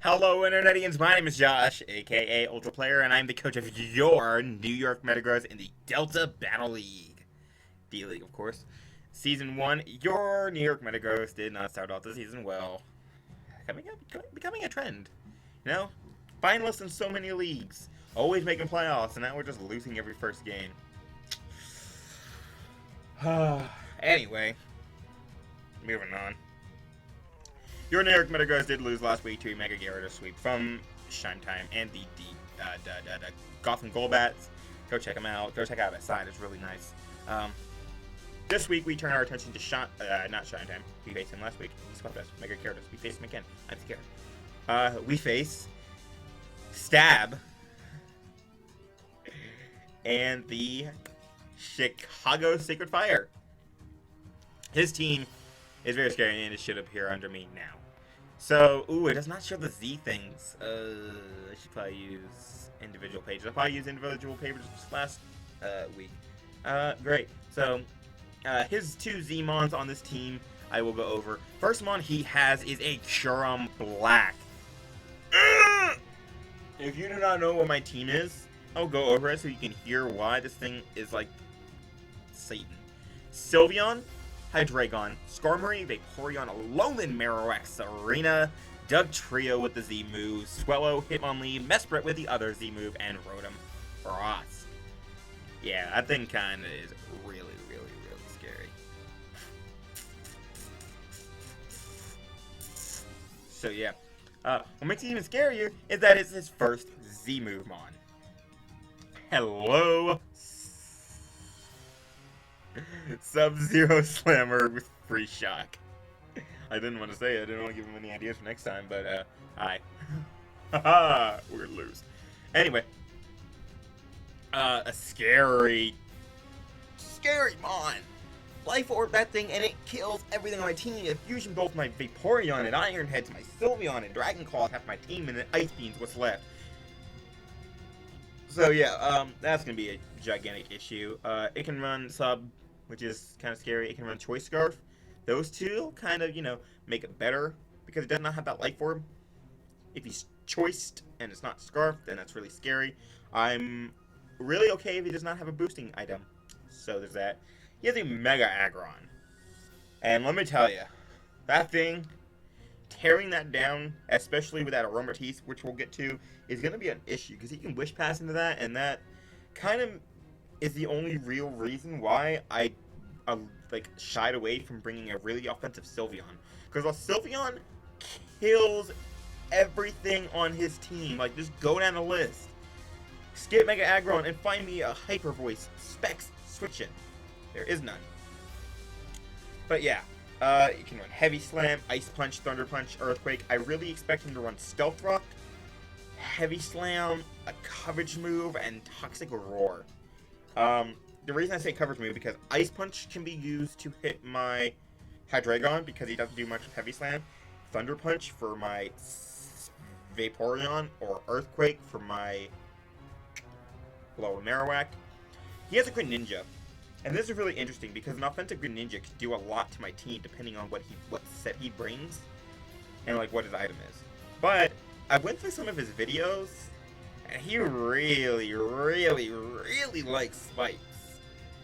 Hello, Internetians. My name is Josh, aka Ultra Player, and I'm the coach of your New York Metagross in the Delta Battle League. D-League, of course. Season 1, your New York Metagross did not start off the season well. Becoming a trend. You know? Finalists in so many leagues. Always making playoffs, and now we're just losing every first game. Anyway. Moving on. Your New York Metagross did lose last week to a Mega Gyarados sweep from Shine Time and the Gotham Golbats. Go check them out. Go check out that side. It's really nice. This week we turn our attention to not Shine Time. We faced him last week. He swept us. Mega Gyarados. We faced him again. I'm scared. We face Stab and the Chicago Sacred Fire. His team is very scary, and it should appear under me now. So, it does not show the Z things. I should probably use individual pages. I probably used individual pages last week. Great. So, his two Z-Mons on this team, I will go over. First Mon he has is a Churum Black. If you do not know what my team is, I'll go over it so you can hear why this thing is like Satan. Sylveon, Hydreigon, Skarmory, Vaporeon, Alolan Marowak, Serena, Dugtrio with the Z move, Swellow, Hitmonlee, Mesprit with the other Z move, and Rotom Frost. Yeah, that thing kinda is really scary. So yeah, what makes it even scarier is that it's his first Z move mon. Hello, Sub-Zero Slammer with free shock. I didn't want to say it. I didn't want to give him any ideas for next time, but, hi. Haha, we're gonna lose. Anyway. A scary mon. Life Orb that thing, and it kills everything on my team. It fusion both my Vaporeon and Iron Head to my Sylveon and Dragon Claw half my team, and then Ice Beam's what's left. So yeah, that's gonna be a gigantic issue. It can run Sub, which is kind of scary. It can run Choice Scarf. Those two kind of, make it better because it does not have that Life Orb. If he's choiced and it's not Scarf, then that's really scary. I'm really okay if he does not have a boosting item. So there's that. He has a Mega Aggron. And let me tell you, that thing, tearing that down, especially with that Aromatisse, which we'll get to, is going to be an issue because he can Wish Pass into that, and that kind of is the only real reason why I shied away from bringing a really offensive Sylveon. Because while Sylveon kills everything on his team, like just go down the list, skip Mega Aggron and find me a Hyper Voice, Specs, switch it. There is none. But yeah, you can run Heavy Slam, Ice Punch, Thunder Punch, Earthquake. I really expect him to run Stealth Rock, Heavy Slam, a coverage move, and Toxic Roar. The reason I say coverage move because Ice Punch can be used to hit my Hydreigon because he doesn't do much with Heavy Slam. Thunder Punch for my Vaporeon, or Earthquake for my Alolan Marowak. He has a Greninja, and this is really interesting because an offensive Greninja can do a lot to my team depending on what set he brings and what his item is. But I went through some of his videos, and he really likes spikes.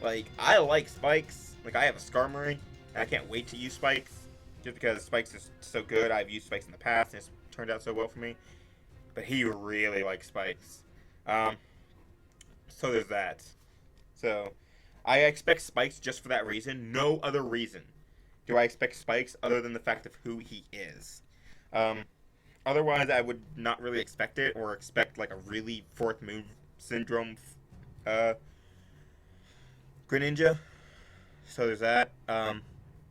I like spikes. I have a Skarmory, and I can't wait to use spikes. Just because spikes is so good. I've used spikes in the past, and it's turned out so well for me. But he really likes spikes. So there's that. So, I expect spikes just for that reason. No other reason do I expect spikes other than the fact of who he is. Otherwise, I would not really expect it, or expect a really fourth move syndrome Greninja. So there's that.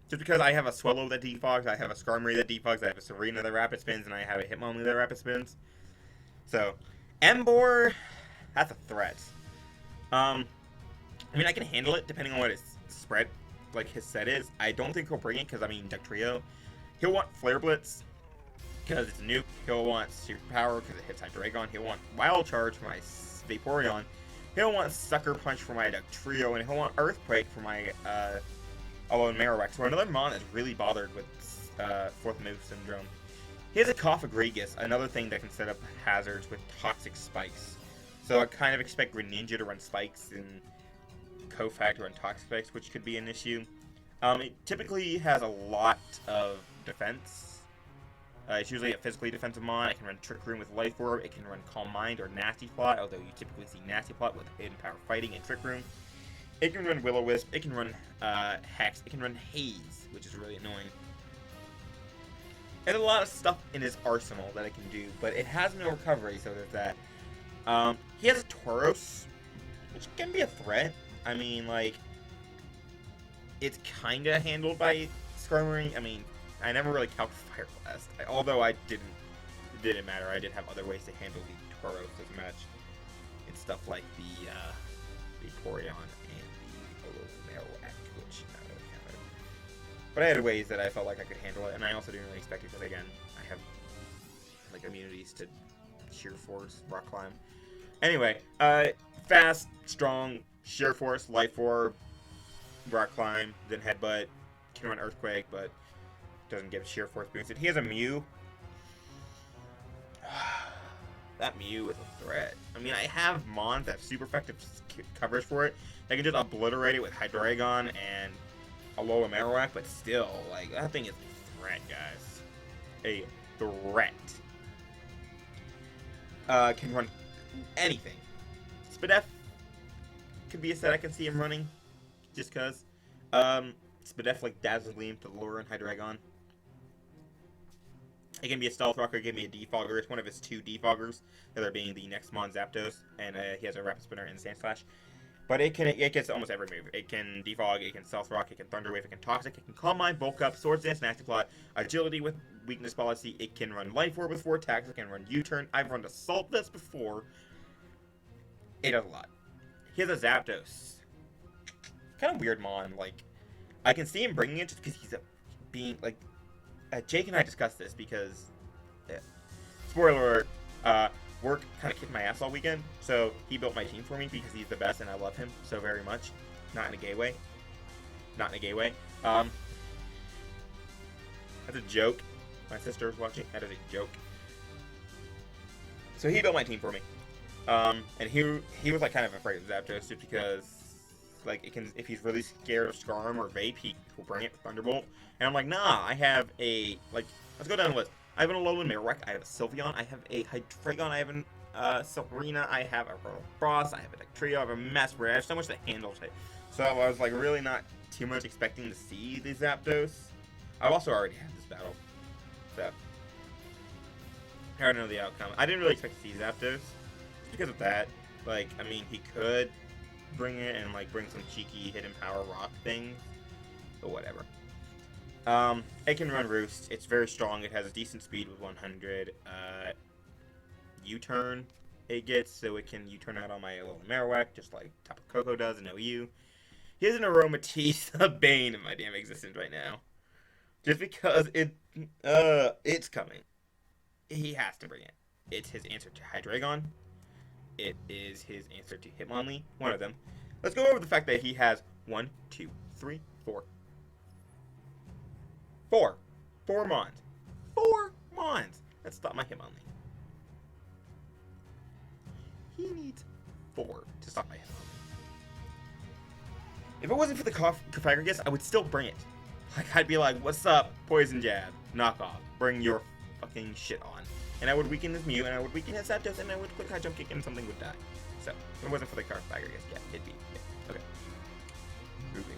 Just because I have a Swellow that defogs, I have a Skarmory that defogs, I have a Serena that rapid spins, and I have a Hitmonlee that rapid spins. So, Emboar, that's a threat. I I can handle it depending on what his spread, his set is. I don't think he'll bring it because, Dugtrio. He'll want Flare Blitz because it's a nuke. He'll want Super Power because it hits Hydreigon. He'll want Wild Charge for my Vaporeon. He'll want Sucker Punch for my Dugtrio, and he'll want Earthquake for my Alolan Marowak. So another mon that's really bothered with fourth move syndrome. He has a Cough Egregious, another thing that can set up hazards with Toxic Spikes. So I kind of expect Greninja to run Spikes and Kofag to run Toxic Spikes, which could be an issue. It typically has a lot of defense. It's usually a physically defensive mon. It can run Trick Room with Life Orb. It can run Calm Mind or Nasty Plot, although you typically see Nasty Plot with Hidden Power Fighting and Trick Room. It can run Will-O-Wisp. It can run Hex. It can run Haze, which is really annoying. There's a lot of stuff in his arsenal that it can do, but it has no recovery, so there's that. He has a Tauros, which can be a threat. I mean, like, it's kind of handled by Skarmory. I mean, I never really calced Fire Blast, although it didn't matter. I did have other ways to handle the Tauros as a match. It's stuff like the Porygon and the Marowak, which not really counted. But I had ways that I felt like I could handle it, and I also didn't really expect it because, again, I have like immunities to Sheer Force, Rock Climb. Anyway, fast, strong, Sheer Force, Life Orb, Rock Climb, then Headbutt, can run Earthquake, but doesn't give Sheer Force boosted. He has a Mew. That Mew is a threat. I mean, I have Mons that have super effective coverage for it. They can just obliterate it with Hydreigon and Alola Marowak, but still, like, that thing is a threat, guys. A threat. Can run anything. Spadef could be a set I can see him running, just cause. Spadef like Dazzling to lure in Hydreigon. It can be a Stealth Rocker, it can be a Defogger. It's one of his two Defoggers, the other being the next Mon Zapdos, and he has a Rapid Spinner and Sand Slash. But it gets almost every move. It can Defog, it can Stealth Rock, it can Thunder Wave, it can Toxic, it can Calm Mind, Bulk Up, Swords Dance, Nasty Plot, Agility with Weakness Policy, it can run Life Orb with 4 attacks, it can run U-Turn. I've run Assault Vest before. It does a lot. He has a Zapdos. Kind of weird Mon, like, I can see him bringing it just because he's Jake and I discussed this because, spoiler alert, work kind of kicked my ass all weekend, so he built my team for me because he's the best and I love him so very much. Not in a gay way. Not in a gay way. That's a joke. My sister's watching. That is a joke. So he built my team for me. And he was like kind of afraid of Zapdos just because, like, it can, if he's really scared of Skarm or Vape, he will bring it with Thunderbolt. And I'm like, nah, I have a, like, let's go down the list. I have an Alolan Marowak, I have a Sylveon, I have a Hydreigon, I have a Serena, I have a Frost, I have a Dugtrio, I have a Mesprit. I have so much to handle today. So I was, like, really not too much expecting to see the Zapdos. I've also already had this battle. So, I already know the outcome. I didn't really expect to see Zapdos. Just because of that. Like, I mean, he could bring it and, like, bring some cheeky hidden power rock things. But whatever. It can run Roost. It's very strong. It has a decent speed with 100. U-turn it gets, so it can U-turn out on my little Marowak, just like Tapu Koko does in OU. He has an Aromatisse, a bane of my damn existence right now. Just because it's coming. He has to bring it. It's his answer to Hydreigon. It is his answer to Hitmonlee. One of them. Let's go over the fact that he has 1, 2, 3, 4. 4 Mons. 4 Mons. Let's stop my Hitmonlee. He needs 4 to stop my Hitmonlee. If it wasn't for the Cofagrigus, I would still bring it. Like, I'd be like, what's up, Poison Jab, knock off, bring your fucking shit on. And I would weaken his Mew, and I would weaken his Zapdos, and I would quick high jump kick, and something would die. So, if it wasn't for the Cofagrigus, yeah, it'd be, yeah. Okay. Moving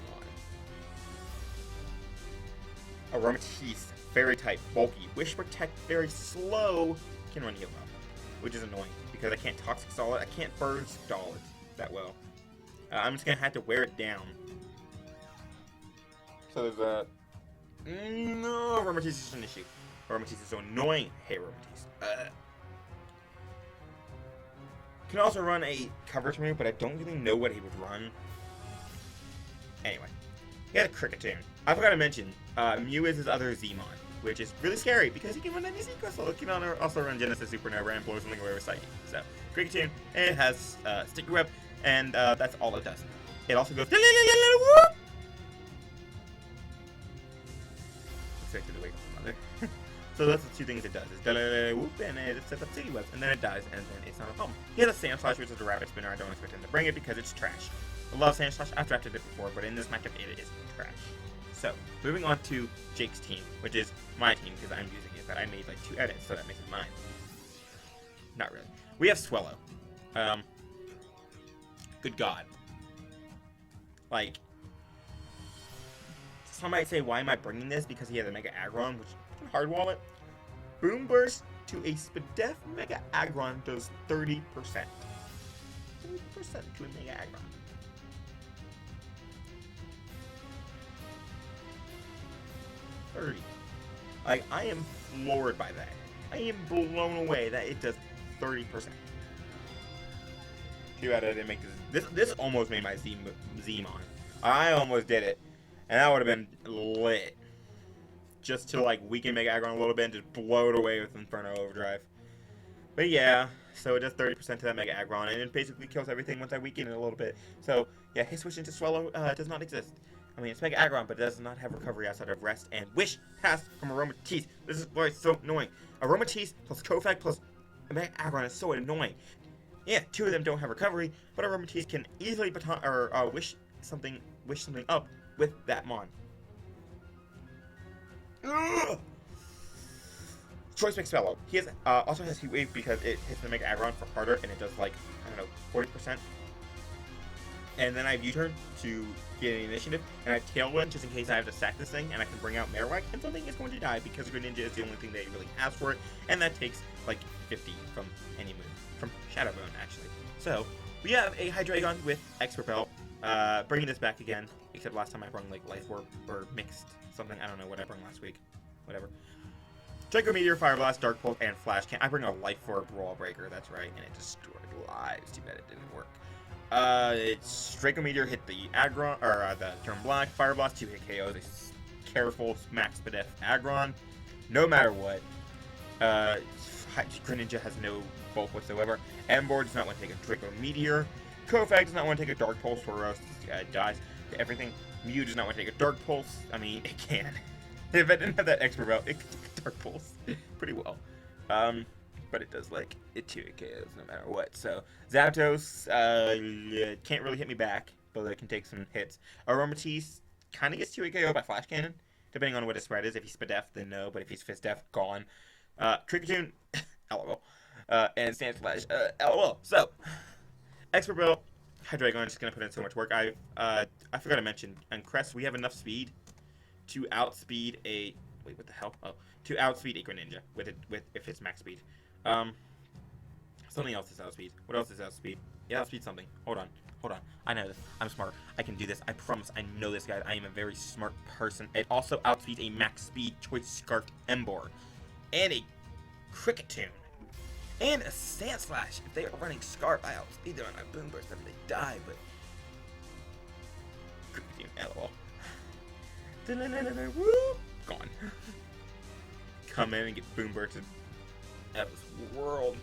on. Aromatisse, Fairy type, bulky, Wish Protect, very slow, can run heal up, which is annoying, because I can't Toxic Stall it, I can't Burn Stall it that well. I'm just gonna have to wear it down. So there's a... No, Aromatisse is an issue. Aromatisse is so annoying. Hey, Aromatisse. Can also run a coverage move, but I don't really know what he would run. Anyway. He had a Cricketune. I forgot to mention, Mew is his other Zmon, which is really scary because he can run any sequence. So he can also run Genesis Supernova and blow something away with Psychic. So, Cricketune, it has Sticky Web, and that's all it does. It also goes... Expected to wake up mother. So that's the two things it does. It's whoop, and it sets up city webs, and then it dies, and then it's not a problem. He has a Sand Slash, which is a rapid spinner. I don't expect him to bring it because it's trash. I love Sand Slash. I've drafted it before, but in this matchup, it is trash. So, moving on to Jake's team, which is my team because I'm using it, but I made like 2 edits, so that makes it mine. Not really. We have Swellow. Good God. Like, some might say, why am I bringing this? Because he has a Mega Aggron, which can hard wall it. Boom Burst to a Spadef Mega Aggron does 30%. 30% to a Mega Aggron. Like, I am floored by that. I am blown away that it does 30%. Too bad I didn't make this. This almost made my Zmon. I almost did it. And that would have been lit. Just to, like, weaken Mega Aggron a little bit and just blow it away with Inferno Overdrive. But yeah, so it does 30% to that Mega Aggron, and it basically kills everything once I weaken it a little bit. So, yeah, his switch into Swellow does not exist. I mean, it's Mega Aggron, but it does not have recovery outside of Rest and Wish Pass from Aromatisse. This is why it's so annoying. Aromatisse plus Kofag plus Mega Aggron is so annoying. Yeah, 2 of them don't have recovery, but Aromatisse can easily wish something up with that Mon. Ugh! Choice Mix Fellow. He has also has Heat Wave because it hits the Mega Aggron for harder, and it does like, I don't know, 40%. And then I have U-Turn to get an initiative, and I have Tailwind just in case I have to sack this thing, and I can bring out Marowak, and something is going to die because Greninja is the only thing they really ask for it, and that takes like 50 from any move. From Shadow Bone, actually. So, we have a Hydreigon with X-Propel, bringing this back again, except last time I brought like Life Orb, or mixed something, I don't know what I brought last week, whatever. Draco Meteor, Fire Blast, Dark Pulse, and Flash Can. I bring a Life Orb Wall Breaker, that's right, and it destroyed lives. Too bad it didn't work. It's Draco Meteor hit the Aggron, or the turn black, Fire Blast, 2 hit KOs, a careful Max Spadef Aggron, no matter what. Greninja has no bulk whatsoever. Emboar does not want to take a Draco Meteor. Kofag does not want to take a Dark Pulse, or else dies to everything. Mew does not want to take a Dark Pulse. I mean, it can. If it didn't have that extra belt, it could take a Dark Pulse pretty well. But it does, like, it 2 KOs no matter what. So, Zapdos can't really hit me back, but it can take some hits. Aromatisse kind of gets 2 KO by Flash Cannon, depending on what his spread is. If he's Spadef, then no, but if he's Fizdef, gone. Trickatoon, LOL. And Sand Slash, LOL. So, X-Propel, Hydreigon, just gonna put in so much work. I forgot to mention, on Crest, we have enough speed to outspeed a... Wait, what the hell? Oh, to outspeed a Greninja if it's max speed. Something else is outspeed. What else is outspeed? Yeah, outspeed something. Hold on. I know this. I'm smart. I can do this. I promise. I know this, guys. I am a very smart person. It also outspeeds a max speed Choice Scarf Emboar. And a Cricketune. And a Sand Slash. If they are running Scarf, I outspeed them on my Boom Burst and they die, but... Cricketune, LOL. Woo! Gone. Come in and get Boom Bursted out of this world.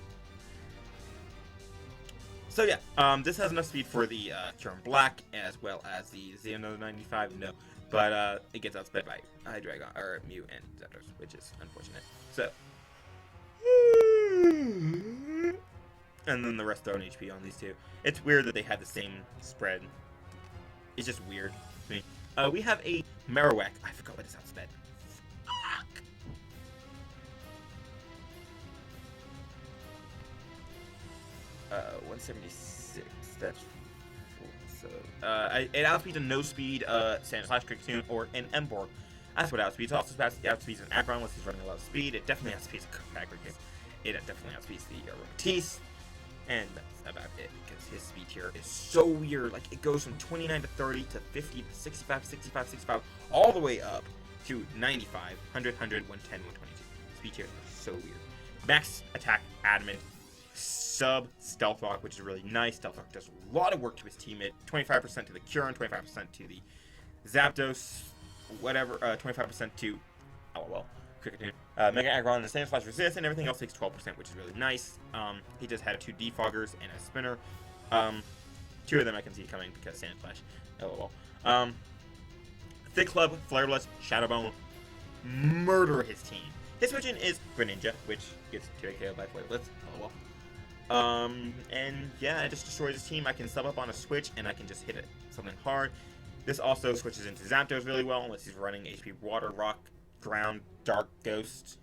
So yeah, this has enough speed for the Turn Black as well as the Xehanort 95. No, but it gets outsped by Hydreigon or Mew and Zapdos, which is unfortunate. So, and then the rest are on HP on these two. It's weird that they had the same spread. It's just weird to me. We have a Marowak. I forgot what is outsped. Fuck. 176. That's so. It outspeeds a no speed Sand Slash Cricketune or an Emboar. That's what outspeeds. Also outspeeds an Aggron unless he's running a lot of speed. It definitely outspeeds a Kofag because it definitely outspeeds the Aromatisse. And that's about it because his speed here is so weird. Like it goes from 29 to 30 to 50 to 65, 65, 65, all the way up to 95, 100, 100, 110, 122. Speed here is so weird. Max attack adamant. Sub Stealth Rock, which is really nice. Stealth Rock does a lot of work to his teammate. 25% to the Cure and 25% to the Zapdos, whatever. 25% to LOL. Cricketune. Mega Aggron and the Sand Slash resist, and everything else takes 12%, which is really nice. He just had 2 Defoggers and a Spinner. 2 of them I can see coming because Sand Slash. LOL. Thick Club, Flare Blast, Shadow Bone, murder his team. His switch in is Greninja, which gets 2 KO by Flameless. Oh well. And yeah, it just destroys his team. I can sub up on a switch, and I can just hit it something hard. This also switches into Zapdos really well, unless he's running HP Water, Rock, Ground, Dark, Ghost.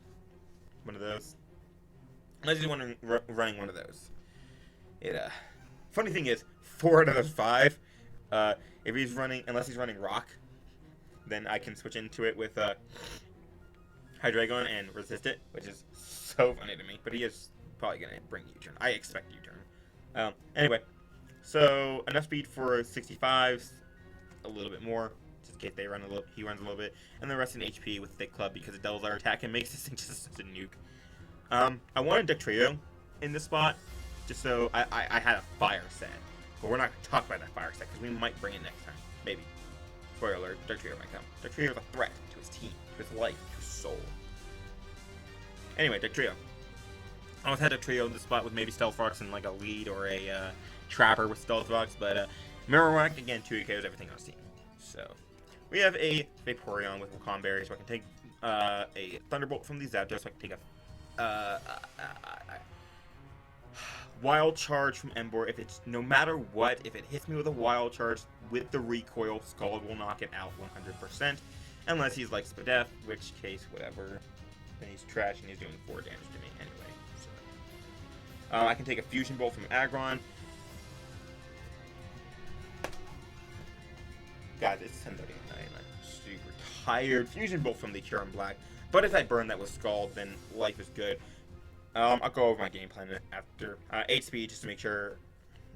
One of those. Unless he's running one of those. Funny thing is, 4 out of those 5, if he's running, unless he's running Rock, then I can switch into it with Hydreigon and resist it, which is so funny to me. But he is probably gonna bring U-turn. I expect U-turn. Anyway, so enough speed for 65s, a little bit more, just in case they run a little. He runs a little bit, and the rest in HP with Thick Club because it doubles our attack and makes this thing just a nuke. I wanted Dugtrio in this spot, just so I had a fire set, but we're not gonna talk about that fire set because we might bring it next time, maybe. Spoiler alert: Dugtrio might come. Dugtrio is a threat to his team, to his life, to his soul. Anyway, Dugtrio. I almost had a trio in the spot with maybe Stealth Rocks and like a lead or a Trapper with Stealth Rocks, but Marowak, again, 2 KOs everything on his team. So, we have a Vaporeon with Wakon Berry, so I can take a Thunderbolt from the Zapdos, so I can take a Wild Charge from Emboar. If it's, no matter what, if it hits me with a Wild Charge with the recoil, Scald will knock it out 100%, unless he's like Spadef, which case, whatever. Then he's trash and he's doing 4 damage to me anyway. I can take a Fusion Bolt from Aggron. Guys, it's 10:30 at night and I'm super tired. Fusion Bolt from the Huron Black. But if I burn that with Scald, then life is good. I'll go over my game plan after. 8 speed, just to make sure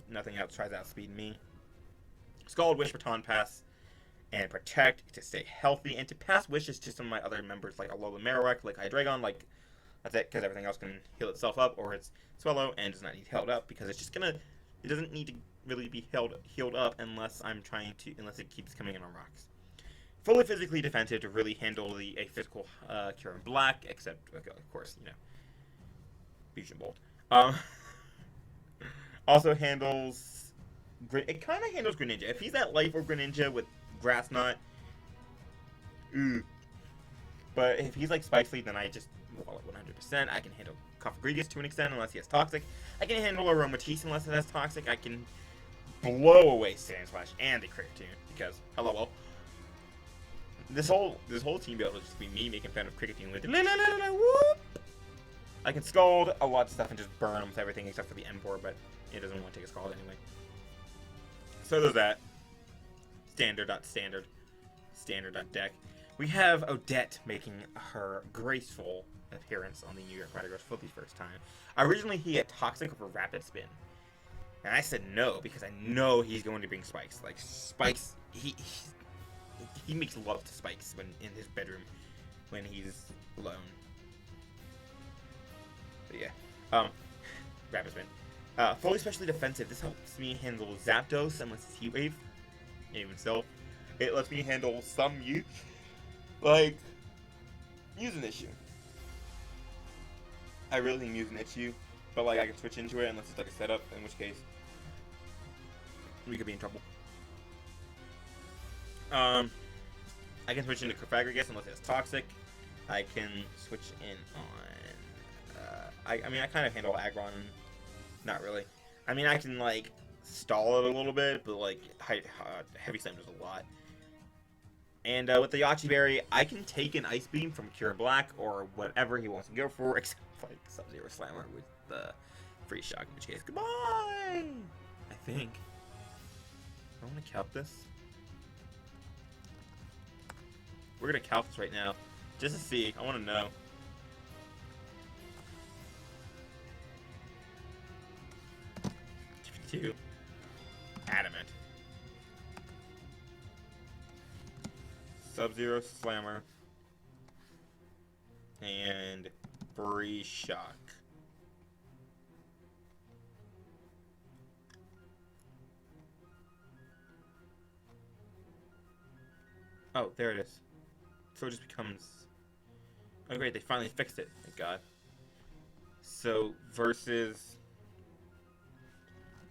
nothing else tries to outspeed me. Scald, Wish, Baton Pass, and Protect to stay healthy. And to pass wishes to some of my other members, like Alola Marowak, like Hydreigon, like... That's it, because everything else can heal itself up, or it's Swallow, and does not need held up, because it's just gonna... It doesn't need to really be healed up unless unless it keeps coming in on rocks. Fully physically defensive to really handle a physical Huron Black, except, okay, of course, you know, Fusion Bolt. Also handles... It kind of handles Greninja. If he's at Life or Greninja with Grass Knot, but if he's like Spike Leaf, then I just wall it 100%. I can handle Cofagrigus to an extent, unless he has Toxic. I can handle Aromatisse unless it has Toxic. I can blow away Sand Splash and the Cricket because, hello, well, this whole team build will just be me making fun of Cricket with whoop. I can Scald a lot of stuff and just burn almost everything except for the Emboar, but it doesn't want to take a Scald anyway. So there's that. Standard deck. We have Odette making her graceful appearance on the New York Rider for the first time. Originally, he had Toxic over Rapid Spin. And I said no, because I know he's going to bring Spikes. Like, Spikes, he makes love to Spikes when in his bedroom when he's alone. But yeah. Rapid Spin. Fully specially defensive. This helps me handle Zapdos unless it's Heat Wave. Even so, it lets me handle some like Mew's an issue. I really think Mew's an issue, but like I can switch into it unless it's like a setup, in which case we could be in trouble. I can switch into Cofagrigus unless it's Toxic. I can switch in on. I mean, I kind of handle Aggron. Not really. I mean, I can like stall it a little bit, but like Heavy Slam does a lot. And with the Yachi Berry, I can take an Ice Beam from Cure Black or whatever he wants to go for, except like Sub-Zero Slammer with the Freeze Shock, in which case, goodbye! I think. I want to calc this. We're going to calc this right now, just to see. I want to know. Two. Adamant. Sub-Zero Slammer. And Freeze Shock. Oh, there it is. So it just becomes... Oh great, they finally fixed it. Thank God. So, versus...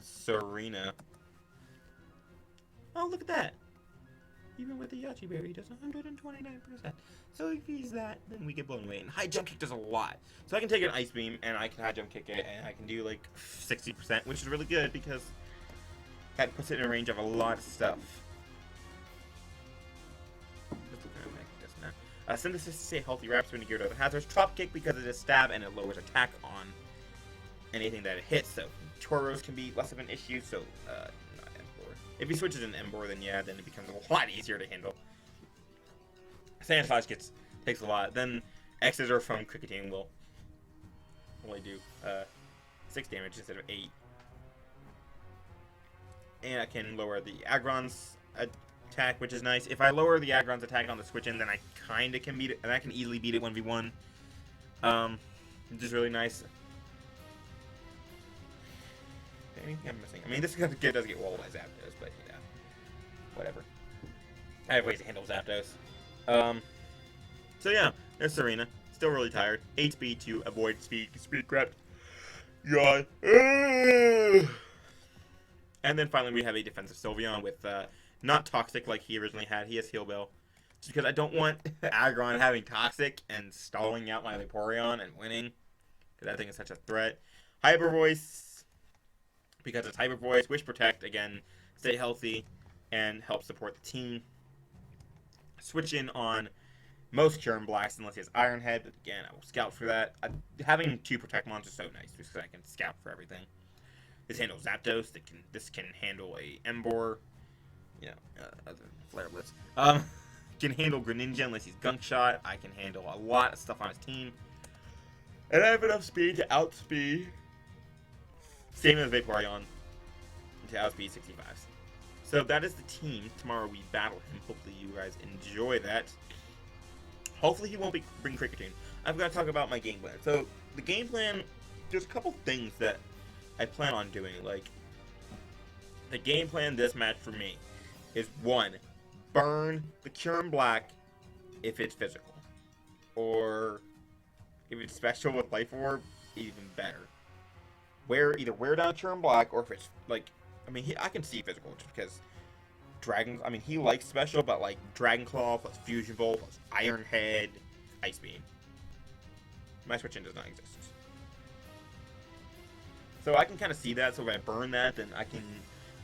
Serena. Oh, look at that! Even with the Yachi Berry, he does 129%. So if he's that, then we get blown away. And high jump kick does a lot. So I can take an ice beam and I can high jump kick it, and I can do like 60%, which is really good because that puts it in range of a lot of stuff. Synthesis to stay healthy, wraps when you geared over hazards. Drop kick because it is stab and it lowers attack on anything that it hits. So Toros can be less of an issue. So not Embor. If he switches in Embor, then yeah, then it becomes a lot easier to handle. Sanitize takes a lot. Then X-Scissor from Cricketing will only do 6 damage instead of 8. And I can lower the Aggron's attack, which is nice. If I lower the Aggron's attack on the switch in, then I kind of can beat it, and I can easily beat it 1v1. Which is really nice. Anything I'm missing? I mean, this kid does get walled by Zapdos, but you know, whatever. I have ways to handle Zapdos. So yeah, there's Serena. Still really tired. 8 speed to avoid speed crept. God. And then finally we have a defensive Sylveon with not Toxic like he originally had. He has Heal Bell. Just because I don't want Aggron having Toxic and stalling out my Vaporeon and winning. Because that thing is such a threat. Hyper Voice. Because it's Hyper Voice. Wish Protect. Again, stay healthy and help support the team. Switch in on most Cure and Blacks unless he has Iron Head. But again, I will scout for that. Having 2 Protect Mons is so nice because I can scout for everything. This handles Zapdos. This can handle a Embor. You know, other Flare Blitz. Can handle Greninja unless he's Gunk Shot. I can handle a lot of stuff on his team. And I have enough speed to outspeed. Same as Vaporeon. To outspeed 65s. So that is the team. Tomorrow we battle him. Hopefully you guys enjoy that. Hopefully he won't bring Cricketing. I've got to talk about my game plan. So the game plan, there's a couple things that I plan on doing. Like, the game plan this match for me is 1, burn the Cure and Black if it's physical. Or if it's special with Life Orb, even better. Either wear down Cure and Black, or if it's like, I mean, I can see physical just because he likes special, but like Dragon Claw plus Fusion Bolt plus Iron Head, Ice Beam. My switch in does not exist. So I can kind of see that, so if I burn that, then I can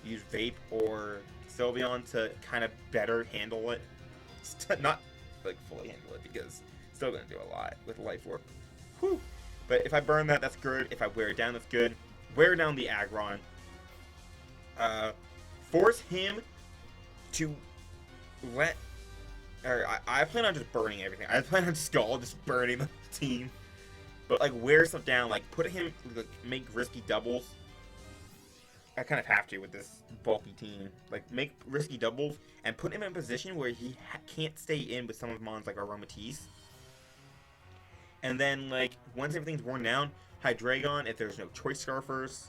use Vape or Sylveon to kind of better handle it. Not like fully handle it, because it's still going to do a lot with Life Orb. Whew. But if I burn that, that's good. If I wear it down, that's good. Wear down the Aggron. Force him to let... I plan on just burning everything. I plan on Skull just burning the team. But, like, wear stuff down. Like, put him... Like, make risky doubles. I kind of have to with this bulky team. Like, make risky doubles and put him in a position where he can't stay in with some of Mons like Aromatisse. And then, like, once everything's worn down, Hydreigon if there's no Choice Scarfers.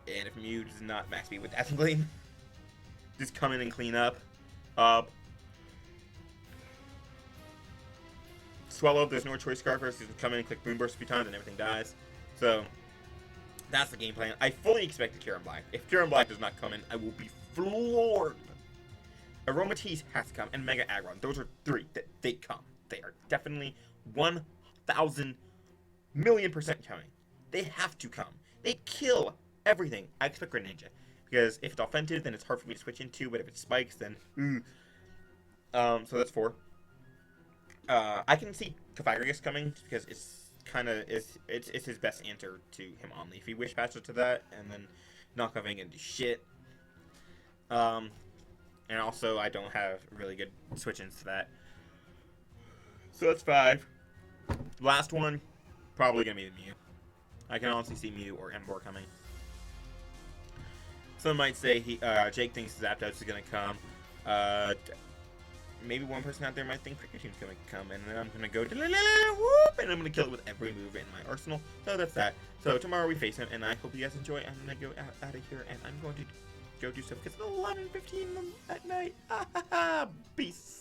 And if Mew does not max speed with Death Gleam, just come in and clean up. Swallow, if there's no Choice Scarfers, just come in and click Moonburst a few times and everything dies. So, that's the game plan. I fully expect the Cure and Black. If Cure and Black does not come in, I will be floored. Aromatisse has to come, and Mega Aggron. Those are 3 that they come. They are definitely 1,000,000,000% coming. They have to come. They kill everything. I expect Greninja. Because if it's offensive, then it's hard for me to switch into, but if it spikes, then so that's 4. I can see Cofagrigus coming, because it's kind of, it's his best answer to him only. If he wish patches to that, and then knock off into shit. And also, I don't have really good switch-ins to that. So that's 5. Last one, probably going to be the Mew. I can honestly see Mew or Embor coming. Some might say Jake thinks Zapdos is going to come. Maybe one person out there might think Cricketing's going to come. And then I'm going to go whoop, and I'm going to kill it with every move in my arsenal. So that's that. So tomorrow we face him, and I hope you guys enjoy. I'm going to go out of here, and I'm going to go do stuff because it's 11:15 at night. Peace.